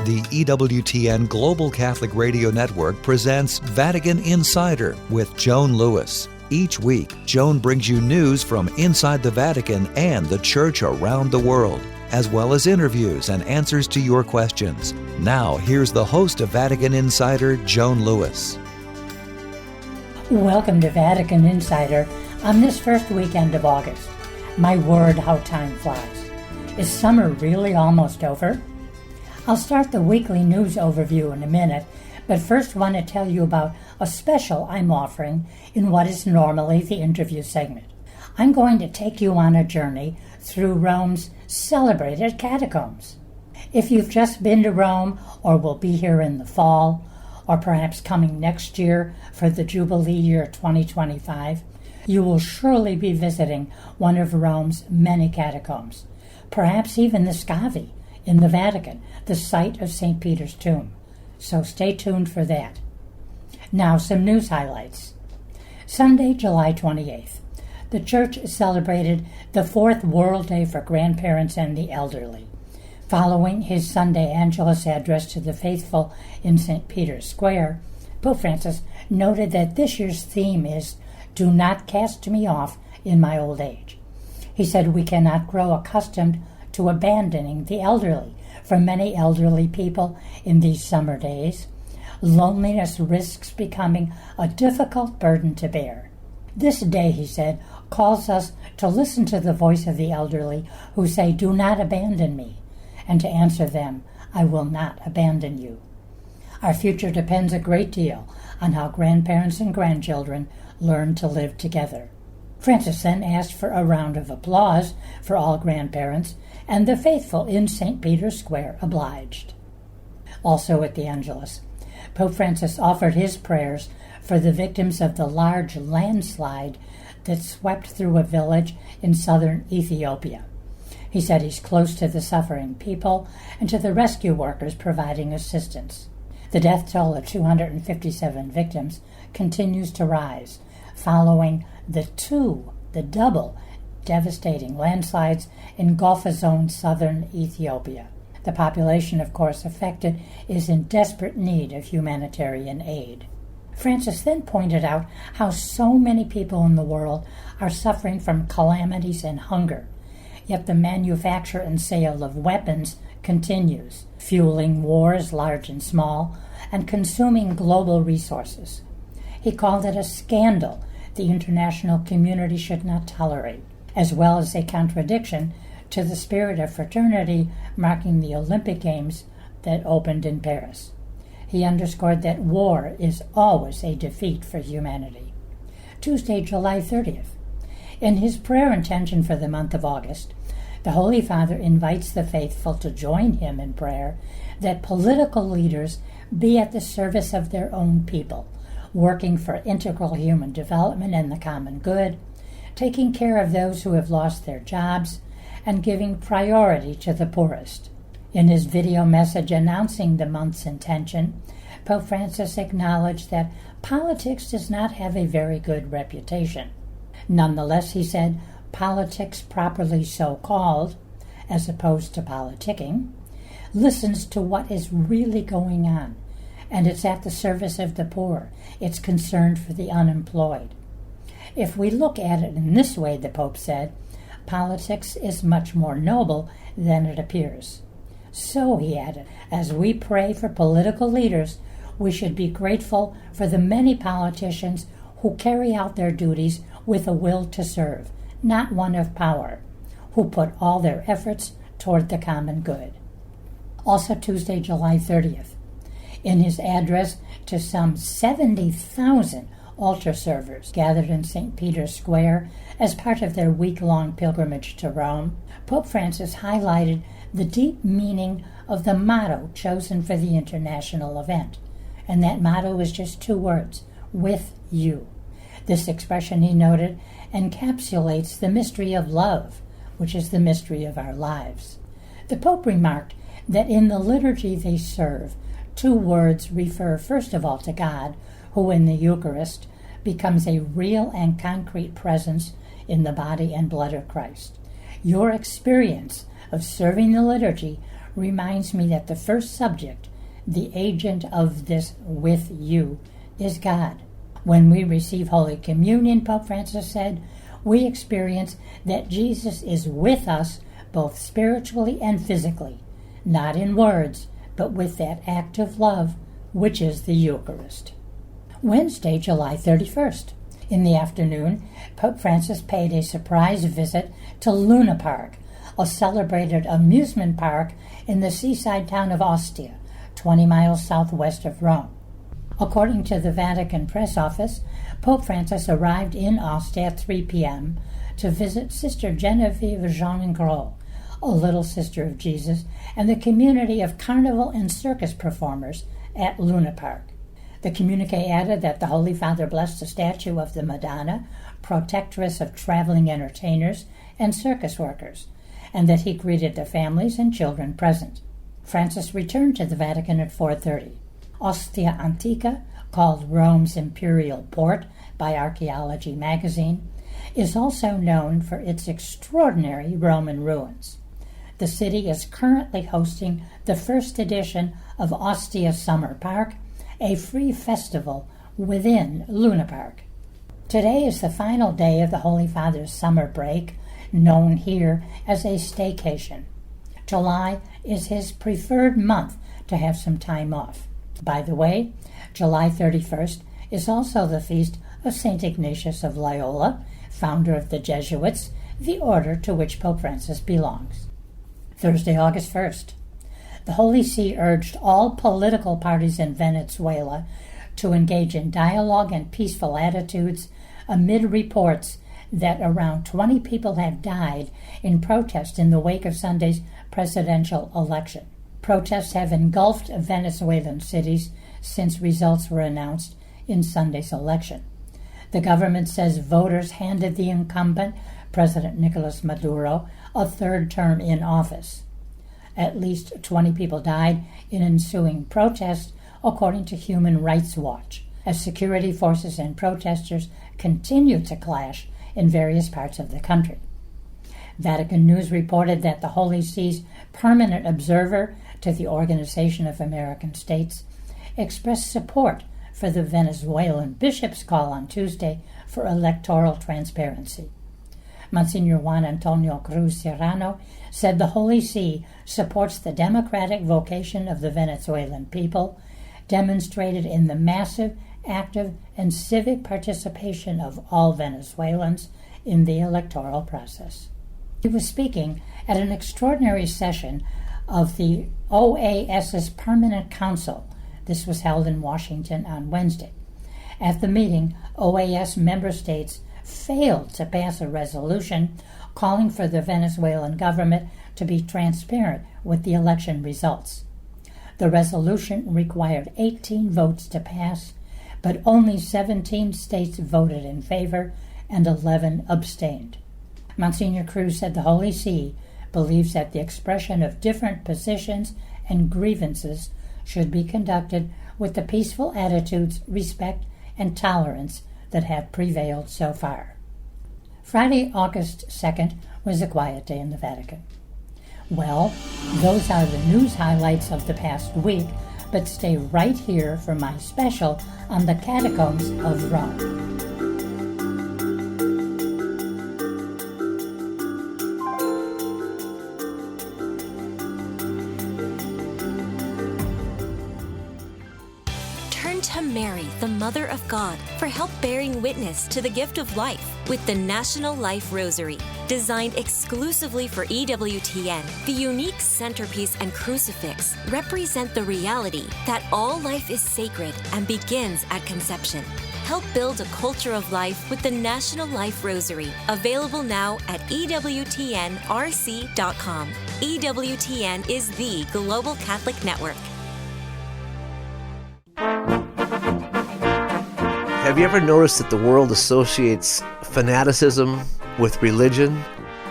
The EWTN Global Catholic Radio Network presents Vatican Insider with Joan Lewis. Each week, Joan brings you news from inside the Vatican and the Church around the world, as well as interviews and answers to your questions. Now, here's the host of Vatican Insider, Joan Lewis. Welcome to Vatican Insider on this first weekend of August. My word, how time flies. Is summer really almost over? I'll start the weekly news overview in a minute, but first want to tell you about a special I'm offering in what is normally the interview segment. I'm going to take you on a journey through Rome's celebrated catacombs. If you've just been to Rome or will be here in the fall, or perhaps coming next year for the Jubilee year 2025, you will surely be visiting one of Rome's many catacombs, perhaps even the Scavi in the Vatican, the site of St. Peter's tomb. So stay tuned for that. Now some news highlights. Sunday, July 28th, the Church celebrated the Fourth World Day for Grandparents and the Elderly. Following his Sunday Angelus address to the faithful in St. Peter's Square, Pope Francis noted that this year's theme is "Do not cast me off in my old age." He said we cannot grow accustomed to abandoning the elderly. For many elderly people in these summer days, loneliness risks becoming a difficult burden to bear. This day, he said, calls us to listen to the voice of the elderly who say, "Do not abandon me," and to answer them, "I will not abandon you." Our future depends a great deal on how grandparents and grandchildren learn to live together. Francis then asked for a round of applause for all grandparents, and the faithful in St. Peter's Square obliged. Also at the Angelus, Pope Francis offered his prayers for the victims of the large landslide that swept through a village in southern Ethiopia. He said he's close to the suffering people and to the rescue workers providing assistance. The death toll of 257 victims continues to rise, following the double devastating landslides engulf a zone southern Ethiopia. The population, of course, affected is in desperate need of humanitarian aid. Francis then pointed out how so many people in the world are suffering from calamities and hunger, yet the manufacture and sale of weapons continues, fueling wars large and small, and consuming global resources. He called it a scandal the international community should not tolerate, as well as a contradiction to the spirit of fraternity marking the Olympic Games that opened in Paris. He underscored that war is always a defeat for humanity. Tuesday, July 30th. In his prayer intention for the month of August, the Holy Father invites the faithful to join him in prayer that political leaders be at the service of their own people, working for integral human development and the common good, taking care of those who have lost their jobs, and giving priority to the poorest. In his video message announcing the month's intention, Pope Francis acknowledged that politics does not have a very good reputation. Nonetheless, he said, politics properly so called, as opposed to politicking, listens to what is really going on, and it's at the service of the poor. It's concerned for the unemployed. If we look at it in this way, the Pope said, politics is much more noble than it appears. So, he added, as we pray for political leaders, we should be grateful for the many politicians who carry out their duties with a will to serve, not one of power, who put all their efforts toward the common good. Also Tuesday, July 30th. In his address to some 70,000 altar servers gathered in St. Peter's Square as part of their week-long pilgrimage to Rome, Pope Francis highlighted the deep meaning of the motto chosen for the international event. And that motto is just two words, "with you." This expression, he noted, encapsulates the mystery of love, which is the mystery of our lives. The Pope remarked that in the liturgy they serve, two words refer first of all to God, who in the Eucharist becomes a real and concrete presence in the body and blood of Christ. Your experience of serving the liturgy reminds me that the first subject, the agent of this with you, is God. When we receive Holy Communion, Pope Francis said, we experience that Jesus is with us both spiritually and physically, not in words, but with that act of love, which is the Eucharist. Wednesday, July 31st. In the afternoon, Pope Francis paid a surprise visit to Luna Park, a celebrated amusement park in the seaside town of Ostia, 20 miles southwest of Rome. According to the Vatican press office, Pope Francis arrived in Ostia at 3 p.m. to visit Sister Genevieve Jean Gros, a Little Sister of Jesus, and the community of carnival and circus performers at Luna Park. The communique added that the Holy Father blessed the statue of the Madonna, protectress of traveling entertainers and circus workers, and that he greeted the families and children present. Francis returned to the Vatican at 4:30. Ostia Antica, called Rome's imperial port by Archaeology magazine, is also known for its extraordinary Roman ruins. The city is currently hosting the first edition of Ostia Summer Park, a free festival within Luna Park. Today is the final day of the Holy Father's summer break, known here as a staycation. July is his preferred month to have some time off. By the way, July 31st is also the feast of St. Ignatius of Loyola, founder of the Jesuits, the order to which Pope Francis belongs. Thursday, August 1st. The Holy See urged all political parties in Venezuela to engage in dialogue and peaceful attitudes amid reports that around 20 people have died in protest in the wake of Sunday's presidential election. Protests have engulfed Venezuelan cities since results were announced in Sunday's election. The government says voters handed the incumbent, President Nicolas Maduro, a third term in office. At least 20 people died in ensuing protests, according to Human Rights Watch, as security forces and protesters continue to clash in various parts of the country. Vatican News reported that the Holy See's permanent observer to the Organization of American States expressed support for the Venezuelan bishop's call on Tuesday for electoral transparency. Monsignor Juan Antonio Cruz Serrano said the Holy See supports the democratic vocation of the Venezuelan people, demonstrated in the massive, active, and civic participation of all Venezuelans in the electoral process. He was speaking at an extraordinary session of the OAS's Permanent Council. This was held in Washington on Wednesday. At the meeting, OAS member states failed to pass a resolution calling for the Venezuelan government to be transparent with the election results. The resolution required 18 votes to pass, but only 17 states voted in favor and 11 abstained. Monsignor Cruz said the Holy See believes that the expression of different positions and grievances should be conducted with the peaceful attitudes, respect, and tolerance that have prevailed so far. Friday, August 2nd, was a quiet day in the Vatican. Well, those are the news highlights of the past week, but stay right here for my special on the Catacombs of Rome. To Mary, the Mother of God, for help bearing witness to the gift of life with the National Life Rosary. Designed exclusively for EWTN, the unique centerpiece and crucifix represent the reality that all life is sacred and begins at conception. Help build a culture of life with the National Life Rosary, available now at EWTNRC.com. EWTN is the Global Catholic Network. Have you ever noticed that the world associates fanaticism with religion?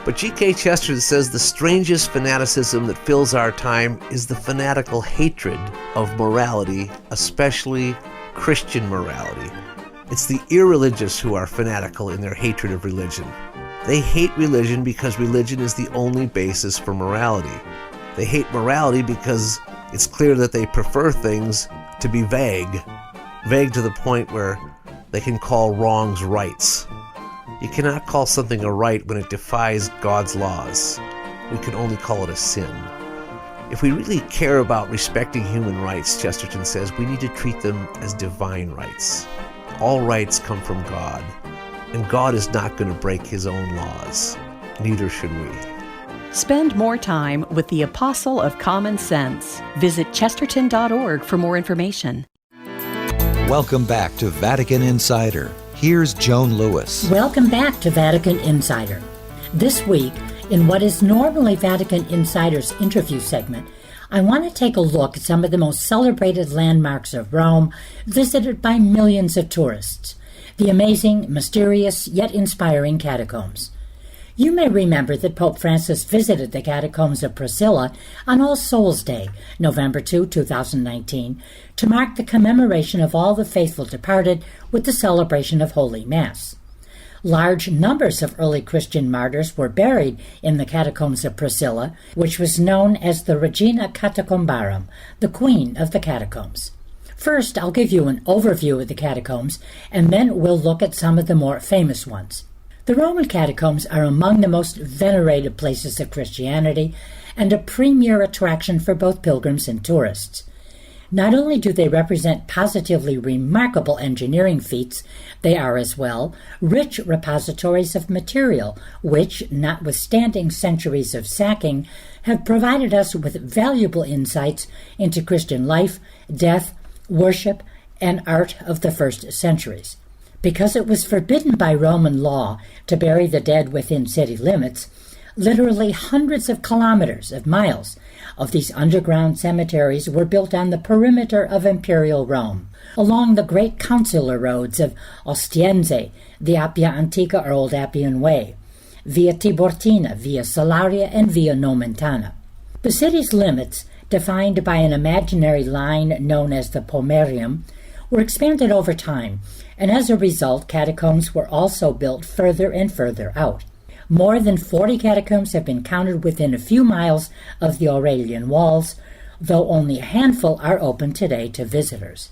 But G.K. Chesterton says the strangest fanaticism that fills our time is the fanatical hatred of morality, especially Christian morality. It's the irreligious who are fanatical in their hatred of religion. They hate religion because religion is the only basis for morality. They hate morality because it's clear that they prefer things to be vague to the point where they can call wrongs rights. You cannot call something a right when it defies God's laws. We can only call it a sin. If we really care about respecting human rights, Chesterton says, we need to treat them as divine rights. All rights come from God, and God is not going to break his own laws. Neither should we. Spend more time with the Apostle of Common Sense. Visit chesterton.org for more information. Welcome back to Vatican Insider. Here's Joan Lewis. Welcome back to Vatican Insider. This week, in what is normally Vatican Insider's interview segment, I want to take a look at some of the most celebrated landmarks of Rome, visited by millions of tourists, the amazing, mysterious, yet inspiring catacombs. You may remember that Pope Francis visited the Catacombs of Priscilla on All Souls Day, November 2, 2019, to mark the commemoration of all the faithful departed with the celebration of Holy Mass. Large numbers of early Christian martyrs were buried in the Catacombs of Priscilla, which was known as the Regina Catacombarum, the Queen of the Catacombs. First, I'll give you an overview of the catacombs, and then we'll look at some of the more famous ones. The Roman catacombs are among the most venerated places of Christianity and a premier attraction for both pilgrims and tourists. Not only do they represent positively remarkable engineering feats, they are as well rich repositories of material which, notwithstanding centuries of sacking, have provided us with valuable insights into Christian life, death, worship, and art of the first centuries. Because it was forbidden by Roman law to bury the dead within city limits, literally hundreds of kilometers of miles of these underground cemeteries were built on the perimeter of imperial Rome, along the great consular roads of Ostiense, the Appia Antica or Old Appian Way, Via Tiburtina, Via Salaria, and Via Nomentana. The city's limits, defined by an imaginary line known as the Pomerium, were expanded over time, and as a result, catacombs were also built further and further out. More than 40 catacombs have been counted within a few miles of the Aurelian walls, though only a handful are open today to visitors.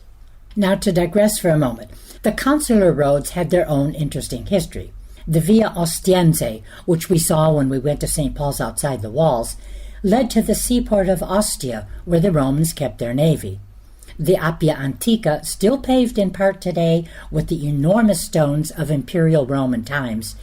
Now, to digress for a moment, the consular roads had their own interesting history. The Via Ostiense, which we saw when we went to St. Paul's outside the walls, led to the seaport of Ostia, where the Romans kept their navy. The Appia Antica, still paved in part today with the enormous stones of imperial Roman times,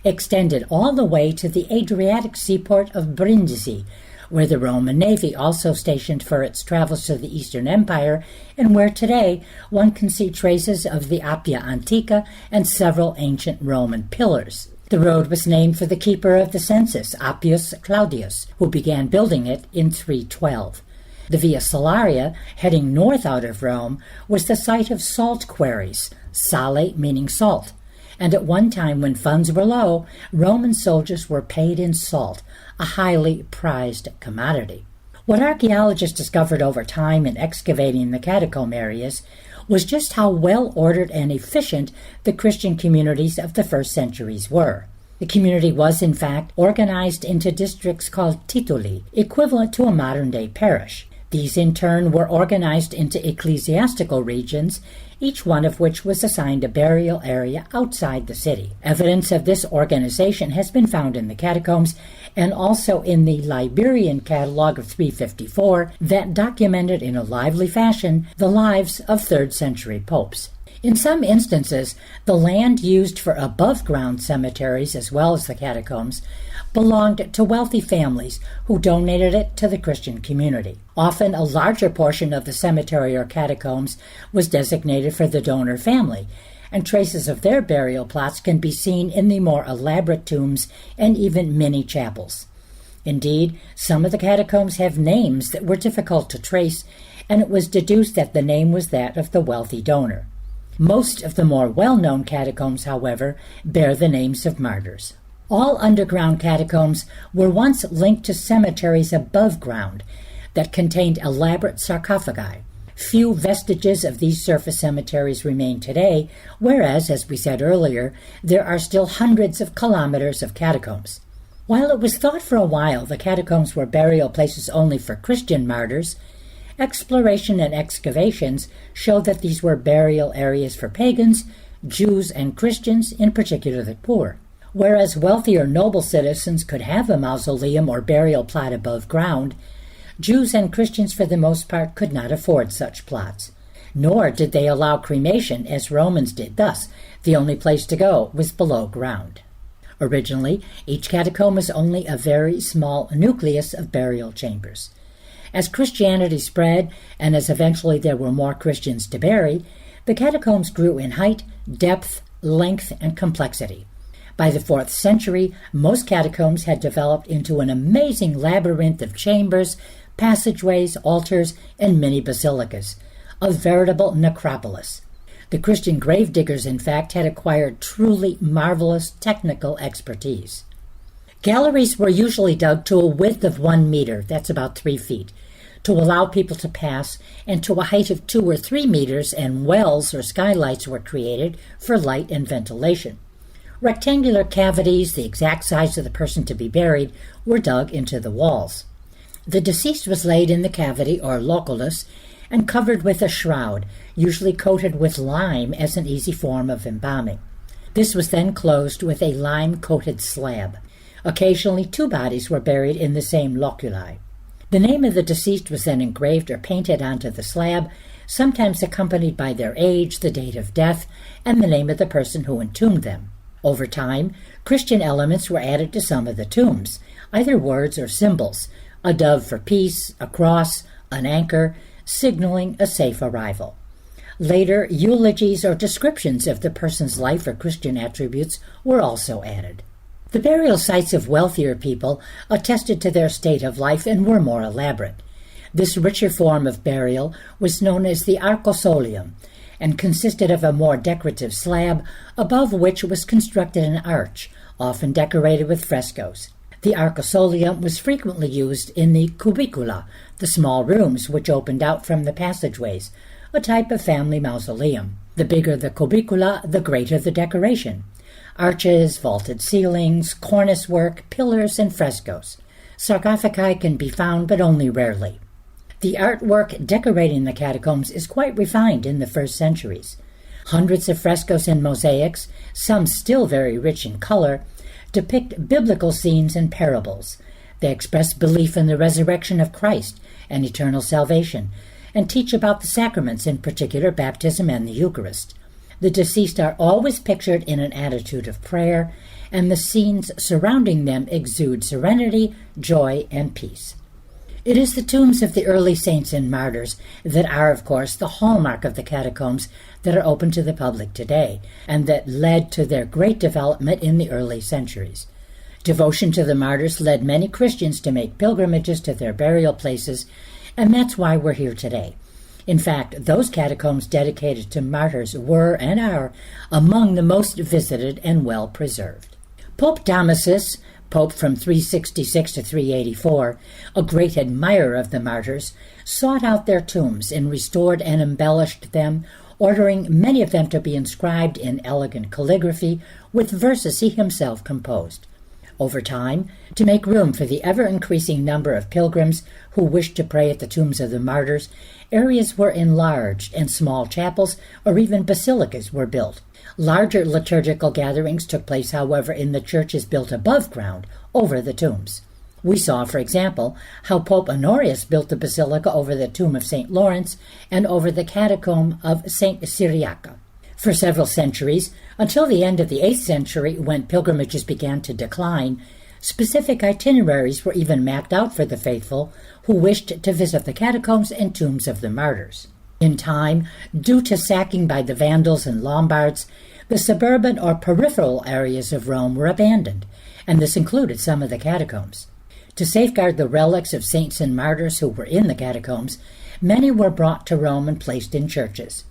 extended all the way to the Adriatic seaport of Brindisi, where the Roman navy also stationed for its travels to the Eastern Empire, and where today one can see traces of the Appia Antica and several ancient Roman pillars. The road was named for the keeper of the census, Appius Claudius, who began building it in 312. The Via Salaria, heading north out of Rome, was the site of salt quarries, sale meaning salt, and at one time when funds were low, Roman soldiers were paid in salt, a highly prized commodity. What archaeologists discovered over time in excavating the catacomb areas was just how well-ordered and efficient the Christian communities of the first centuries were. The community was, in fact, organized into districts called tituli, equivalent to a modern-day parish. These, in turn, were organized into ecclesiastical regions, each one of which was assigned a burial area outside the city. Evidence of this organization has been found in the catacombs and also in the Liberian Catalogue of 354 that documented in a lively fashion the lives of 3rd century popes. In some instances, the land used for above-ground cemeteries as well as the catacombs belonged to wealthy families who donated it to the Christian community. Often a larger portion of the cemetery or catacombs was designated for the donor family, and traces of their burial plots can be seen in the more elaborate tombs and even mini chapels. Indeed, some of the catacombs have names that were difficult to trace, and it was deduced that the name was that of the wealthy donor. Most of the more well-known catacombs, however, bear the names of martyrs. All underground catacombs were once linked to cemeteries above ground that contained elaborate sarcophagi. Few vestiges of these surface cemeteries remain today, whereas, as we said earlier, there are still hundreds of kilometers of catacombs. While it was thought for a while the catacombs were burial places only for Christian martyrs, exploration and excavations show that these were burial areas for pagans, Jews, and Christians, in particular the poor. Whereas wealthy or noble citizens could have a mausoleum or burial plot above ground, Jews and Christians for the most part could not afford such plots. Nor did they allow cremation as Romans did. Thus, the only place to go was below ground. Originally, each catacomb was only a very small nucleus of burial chambers. As Christianity spread, and as eventually there were more Christians to bury, the catacombs grew in height, depth, length, and complexity. By the 4th century, most catacombs had developed into an amazing labyrinth of chambers, passageways, altars, and mini basilicas, a veritable necropolis. The Christian gravediggers, in fact, had acquired truly marvelous technical expertise. Galleries were usually dug to a width of 1 meter, that's about 3 feet, to allow people to pass, and to a height of 2 or 3 meters, and wells or skylights were created for light and ventilation. Rectangular cavities, the exact size of the person to be buried, were dug into the walls. The deceased was laid in the cavity, or loculus, and covered with a shroud, usually coated with lime as an easy form of embalming. This was then closed with a lime-coated slab. Occasionally 2 bodies were buried in the same loculi. The name of the deceased was then engraved or painted onto the slab, sometimes accompanied by their age, the date of death, and the name of the person who entombed them. Over time, Christian elements were added to some of the tombs, either words or symbols, a dove for peace, a cross, an anchor, signaling a safe arrival. Later, eulogies or descriptions of the person's life or Christian attributes were also added. The burial sites of wealthier people attested to their state of life and were more elaborate. This richer form of burial was known as the arcosolium, and consisted of a more decorative slab, above which was constructed an arch, often decorated with frescoes. The arcosolium was frequently used in the cubicula, the small rooms which opened out from the passageways, a type of family mausoleum. The bigger the cubicula, the greater the decoration. Arches, vaulted ceilings, cornice work, pillars, and frescoes. Sarcophagi can be found, but only rarely. The artwork decorating the catacombs is quite refined in the first centuries. Hundreds of frescoes and mosaics, some still very rich in color, depict biblical scenes and parables. They express belief in the resurrection of Christ and eternal salvation, and teach about the sacraments, in particular baptism and the Eucharist. The deceased are always pictured in an attitude of prayer, and the scenes surrounding them exude serenity, joy, and peace. It is the tombs of the early saints and martyrs that are, of course, the hallmark of the catacombs that are open to the public today, and that led to their great development in the early centuries. Devotion to the martyrs led many Christians to make pilgrimages to their burial places, and that's why we're here today. In fact, those catacombs dedicated to martyrs were and are among the most visited and well preserved. Pope Damasus, Pope from 366 to 384, a great admirer of the martyrs, sought out their tombs and restored and embellished them, ordering many of them to be inscribed in elegant calligraphy with verses he himself composed. Over time, to make room for the ever-increasing number of pilgrims who wished to pray at the tombs of the martyrs, areas were enlarged and small chapels or even basilicas were built. Larger liturgical gatherings took place, however, in the churches built above ground, over the tombs. We saw, for example, how Pope Honorius built the basilica over the tomb of St. Lawrence and over the catacomb of St. Cyriaca. For several centuries, until the end of the 8th century when pilgrimages began to decline, specific itineraries were even mapped out for the faithful who wished to visit the catacombs and tombs of the martyrs. In time, due to sacking by the Vandals and Lombards, the suburban or peripheral areas of Rome were abandoned, and this included some of the catacombs. To safeguard the relics of saints and martyrs who were in the catacombs, many were brought to Rome and placed in churches.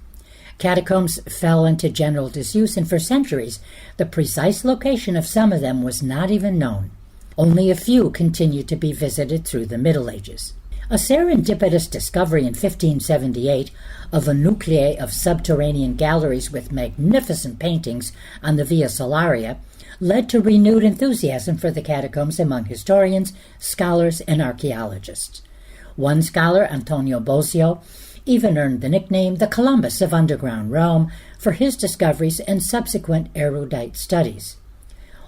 Catacombs fell into general disuse, and for centuries the precise location of some of them was not even known. Only a few continued to be visited through the Middle Ages. A serendipitous discovery in 1578 of a nuclei of subterranean galleries with magnificent paintings on the Via Salaria led to renewed enthusiasm for the catacombs among historians, scholars, and archaeologists. One scholar, Antonio Bosio, even earned the nickname the Columbus of underground Rome for his discoveries and subsequent erudite studies.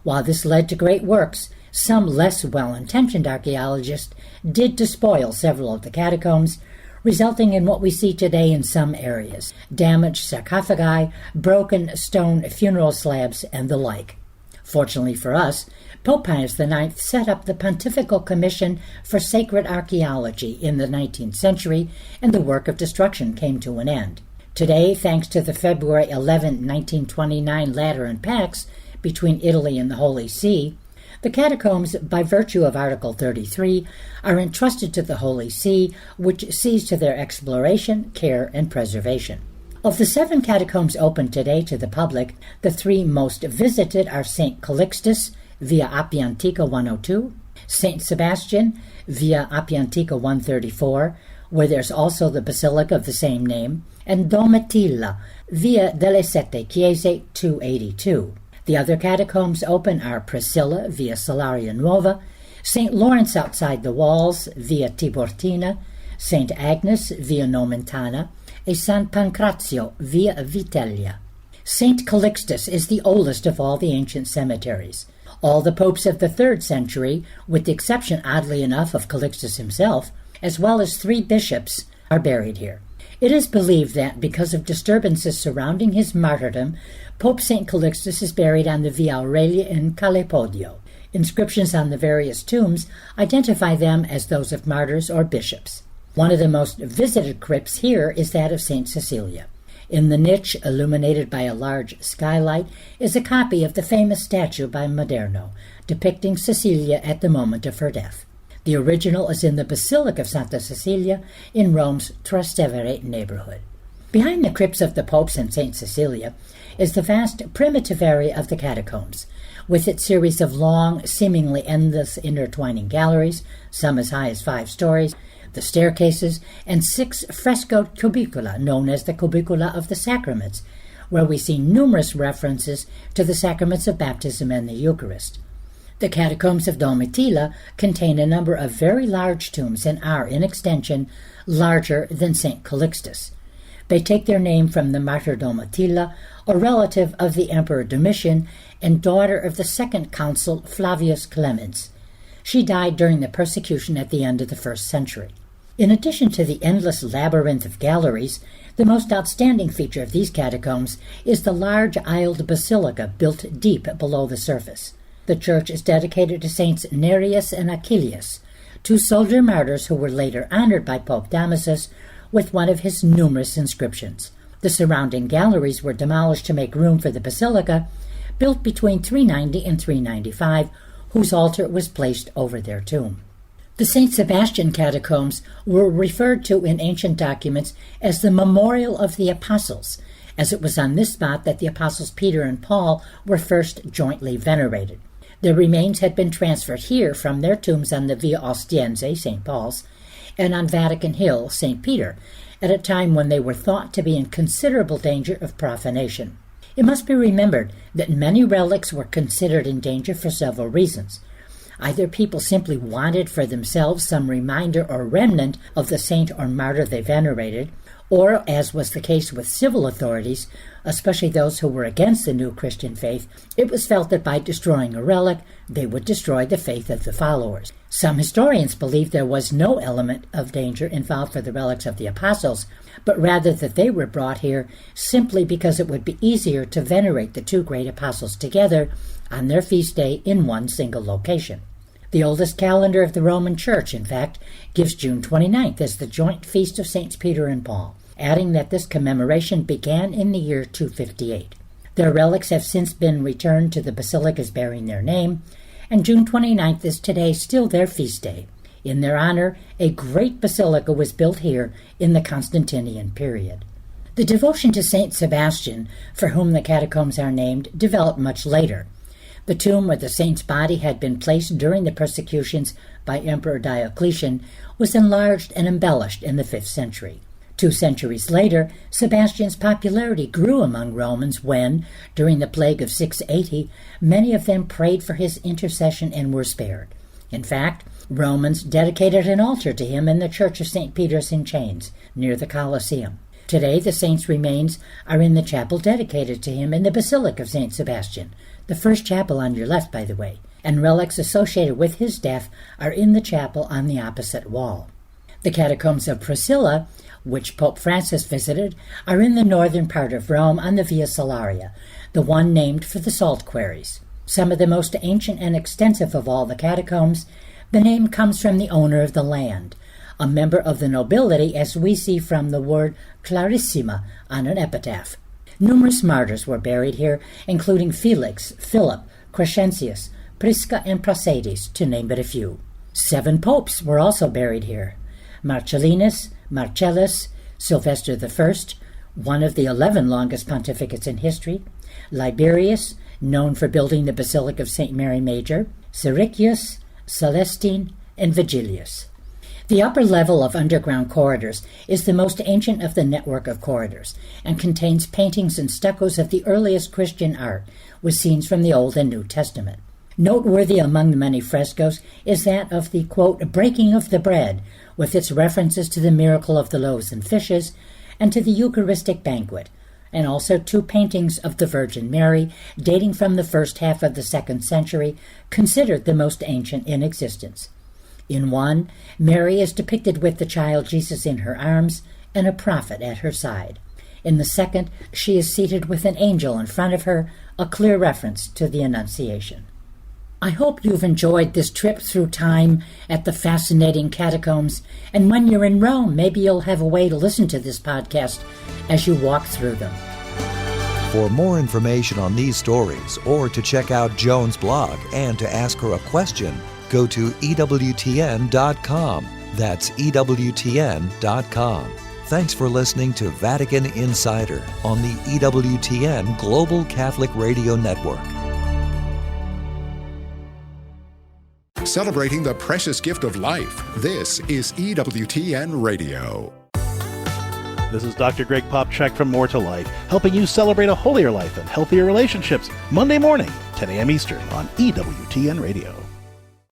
While this led to great works, some less well-intentioned archaeologists did despoil several of the catacombs, resulting in what we see today in some areas: damaged sarcophagi, broken stone funeral slabs, and the like. Fortunately for us, Pope Pius IX set up the Pontifical Commission for Sacred Archaeology in the 19th century, and the work of destruction came to an end. Today, thanks to the February 11, 1929 Lateran Pax between Italy and the Holy See, the catacombs, by virtue of Article 33, are entrusted to the Holy See, which sees to their exploration, care, and preservation. Of the 7 catacombs open today to the public, the 3 most visited are St. Calixtus, via Appia Antica 102, St. Sebastian, via Appia Antica 134, where there's also the basilica of the same name, and Domitilla, via delle Sette Chiese 282. The other catacombs open are Priscilla, via Salaria Nuova, St. Lawrence outside the walls, via Tiburtina, St. Agnes, via Nomentana, and San Pancrazio, via Vitellia. St. Calixtus is the oldest of all the ancient cemeteries. All the popes of the 3rd century, with the exception, oddly enough, of Calixtus himself, as well as 3 bishops, are buried here. It is believed that, because of disturbances surrounding his martyrdom, Pope St. Calixtus is buried on the Via Aurelia in Calepodio. Inscriptions on the various tombs identify them as those of martyrs or bishops. One of the most visited crypts here is that of St. Cecilia. In the niche, illuminated by a large skylight, is a copy of the famous statue by Maderno, depicting Cecilia at the moment of her death. The original is in the Basilica of Santa Cecilia in Rome's Trastevere neighborhood. Behind the crypts of the popes and St. Cecilia is the vast primitive area of the catacombs, with its series of long, seemingly endless intertwining galleries, some as high as 5 stories, the staircases, and 6 frescoed cubicula known as the Cubicula of the Sacraments, where we see numerous references to the sacraments of baptism and the Eucharist. The catacombs of Domitilla contain a number of very large tombs and are, in extension, larger than St. Calixtus. They take their name from the martyr Domitilla, a relative of the Emperor Domitian and daughter of the 2nd consul Flavius Clemens. She died during the persecution at the end of the 1st century. In addition to the endless labyrinth of galleries, the most outstanding feature of these catacombs is the large aisled basilica built deep below the surface. The church is dedicated to Saints Nereus and Achilles, 2 soldier martyrs who were later honored by Pope Damasus with one of his numerous inscriptions. The surrounding galleries were demolished to make room for the basilica, built between 390 and 395, whose altar was placed over their tomb. The St. Sebastian catacombs were referred to in ancient documents as the Memorial of the Apostles, as it was on this spot that the Apostles Peter and Paul were first jointly venerated. Their remains had been transferred here from their tombs on the Via Ostiense, St. Paul's, and on Vatican Hill, St. Peter, at a time when they were thought to be in considerable danger of profanation. It must be remembered that many relics were considered in danger for several reasons. Either people simply wanted for themselves some reminder or remnant of the saint or martyr they venerated, or, as was the case with civil authorities, especially those who were against the new Christian faith, it was felt that by destroying a relic, they would destroy the faith of the followers. Some historians believe there was no element of danger involved for the relics of the apostles, but rather that they were brought here simply because it would be easier to venerate the 2 great apostles together on their feast day in one single location. The oldest calendar of the Roman Church, in fact, gives June 29th as the joint feast of Saints Peter and Paul, adding that this commemoration began in the year 258. Their relics have since been returned to the basilicas bearing their name, and June 29th is today still their feast day. In their honor, a great basilica was built here in the Constantinian period. The devotion to Saint Sebastian, for whom the catacombs are named, developed much later. The tomb where the saint's body had been placed during the persecutions by Emperor Diocletian was enlarged and embellished in the 5th century. 2 centuries later, Sebastian's popularity grew among Romans when, during the plague of 680, many of them prayed for his intercession and were spared. In fact, Romans dedicated an altar to him in the Church of St. Peter's in Chains, near the Colosseum. Today, the saint's remains are in the chapel dedicated to him in the Basilica of St. Sebastian, the first chapel on your left, by the way, and relics associated with his death are in the chapel on the opposite wall. The Catacombs of Priscilla, which Pope Francis visited, are in the northern part of Rome on the Via Salaria, the one named for the salt quarries. Some of the most ancient and extensive of all the catacombs, the name comes from the owner of the land, a member of the nobility, as we see from the word clarissima on an epitaph. Numerous martyrs were buried here, including Felix, Philip, Crescentius, Prisca, and Praxedes, to name but a few. 7 popes were also buried here: Marcellinus, Marcellus, Sylvester I, one of the 11 longest pontificates in history, Liberius, known for building the Basilica of St. Mary Major, Siricius, Celestine, and Vigilius. The upper level of underground corridors is the most ancient of the network of corridors and contains paintings and stuccos of the earliest Christian art with scenes from the Old and New Testament. Noteworthy among the many frescoes is that of the, quote, breaking of the bread, with its references to the miracle of the loaves and fishes and to the Eucharistic banquet, and also 2 paintings of the Virgin Mary dating from the first half of the 2nd century, considered the most ancient in existence. In one, Mary is depicted with the child Jesus in her arms and a prophet at her side. In the second, she is seated with an angel in front of her, a clear reference to the Annunciation. I hope you've enjoyed this trip through time at the fascinating catacombs, and when you're in Rome, maybe you'll have a way to listen to this podcast as you walk through them. For more information on these stories, or to check out Joan's blog and to ask her a question, go to EWTN.com. That's EWTN.com. Thanks for listening to Vatican Insider on the EWTN Global Catholic Radio Network. Celebrating the precious gift of life. This is EWTN Radio. This is Dr. Greg Popchak from More to Life, helping you celebrate a holier life and healthier relationships. Monday morning, 10 a.m. Eastern on EWTN Radio.